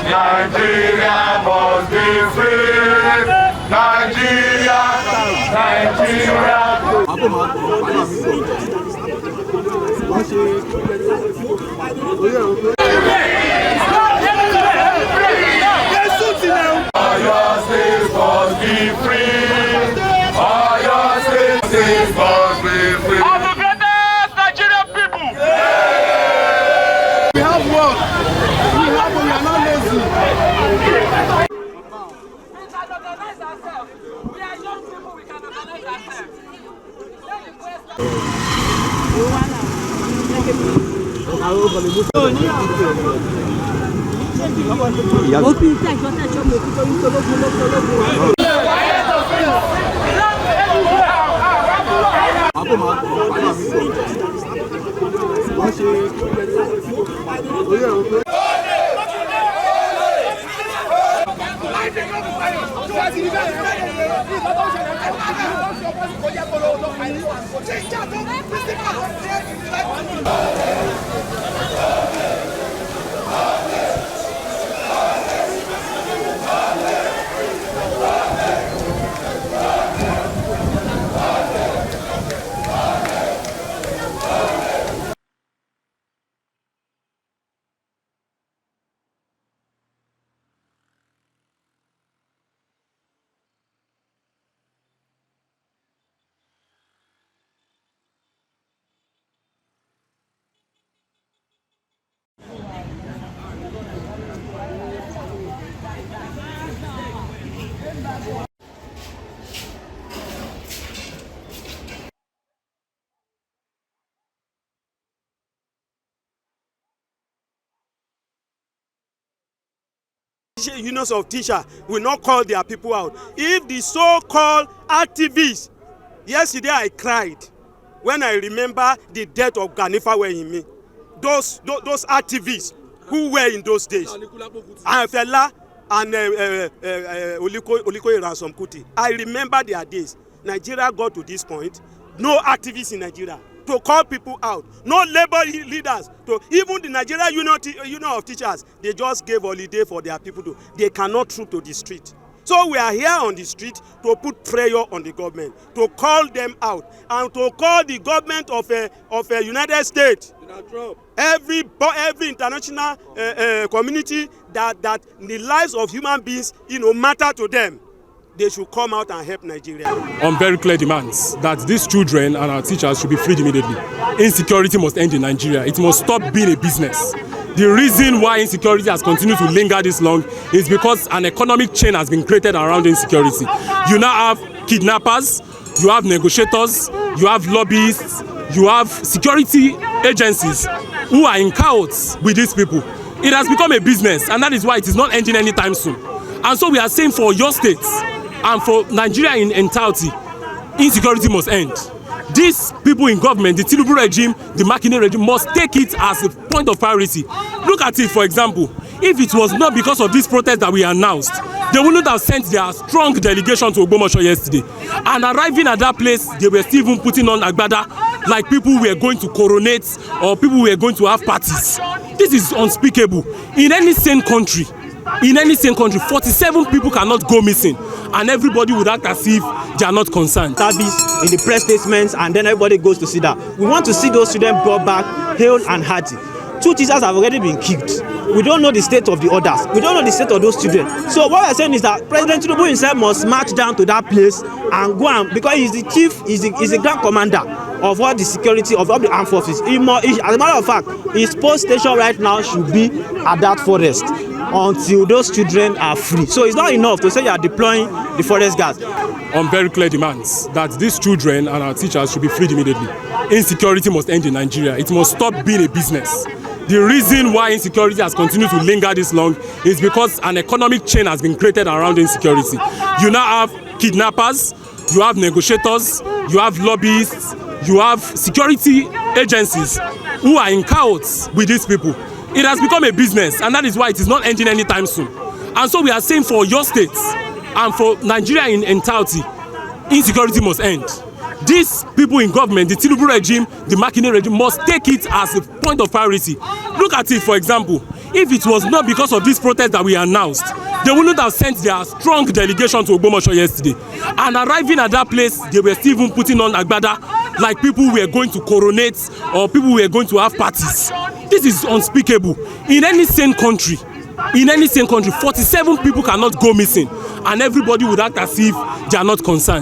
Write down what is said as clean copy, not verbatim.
Nigeria must be free. Nigeria. All your states must be free. All your states must be free. Of the greatest Nigerian people. We have work. We are not lazy. We can organize ourselves. We are young people, we can organize ourselves. Unions of teachers will not call their people out. If the so-called activists, yesterday I cried when I remember the death of Ganifa Wehimi. Those activists who were in those days, Fela and Oliko Ransom Kuti. I remember their days. Nigeria got to this point. No activists in Nigeria to call people out. No labor leaders. Even the Nigeria Union of Teachers, they just gave holiday for their people. They cannot troop to the street. So we are here on the street to put pressure on the government, to call them out, and to call the government of a United States, every international community that the lives of human beings, matter to them. They should come out and help Nigeria. On very clear demands that these children and our teachers should be freed immediately. Insecurity must end in Nigeria. It must stop being a business. The reason why insecurity has continued to linger this long is because an economic chain has been created around insecurity. You now have kidnappers, you have negotiators, you have lobbyists, you have security agencies who are in cahoots with these people. It has become a business, and that is why it is not ending anytime soon. And so we are saying for your states and for Nigeria in entirety, insecurity must end. These people in government, the Tinubu regime, the Makinde regime, must take it as a point of priority. Look at it, for example. If it was not because of this protest that we announced, they wouldn't have sent their strong delegation to Ogbomoso yesterday. And arriving at that place, they were still even putting on agbada like people were going to coronate or people were going to have parties. This is unspeakable. In any sane country, 47 people cannot go missing, and everybody would act as if they are not concerned. Service in the press statements, and then everybody goes to see that. We want to see those students brought back hale and hearty. 2 teachers have already been kicked. We don't know the state of the others. We don't know the state of those children. So what we're saying is that President Tinubu himself must march down to that place and go and, because he's the chief, he's the grand commander of all the security of all the armed forces. As a matter of fact, his post station right now should be at that forest until those children are free. So it's not enough to say you are deploying the forest guards. On very clear demands that these children and our teachers should be freed immediately. Insecurity must end in Nigeria. It must stop being a business. The reason why insecurity has continued to linger this long is because an economic chain has been created around insecurity. You now have kidnappers, you have negotiators, you have lobbyists, you have security agencies who are in cahoots with these people. It has become a business, and that is why it is not ending anytime soon. And so we are saying for your states and for Nigeria in entirety, insecurity must end. These people in government, the Tinubu regime, the Makinde regime, must take it as a point of priority. Look at it, for example. If it was not because of this protest that we announced, they wouldn't have sent their strong delegation to Ogbomoso yesterday. And arriving at that place, they were still even putting on agbada like people were going to coronate or people were going to have parties. This is unspeakable. In any sane country, 47 people cannot go missing, and everybody would act as if they are not concerned.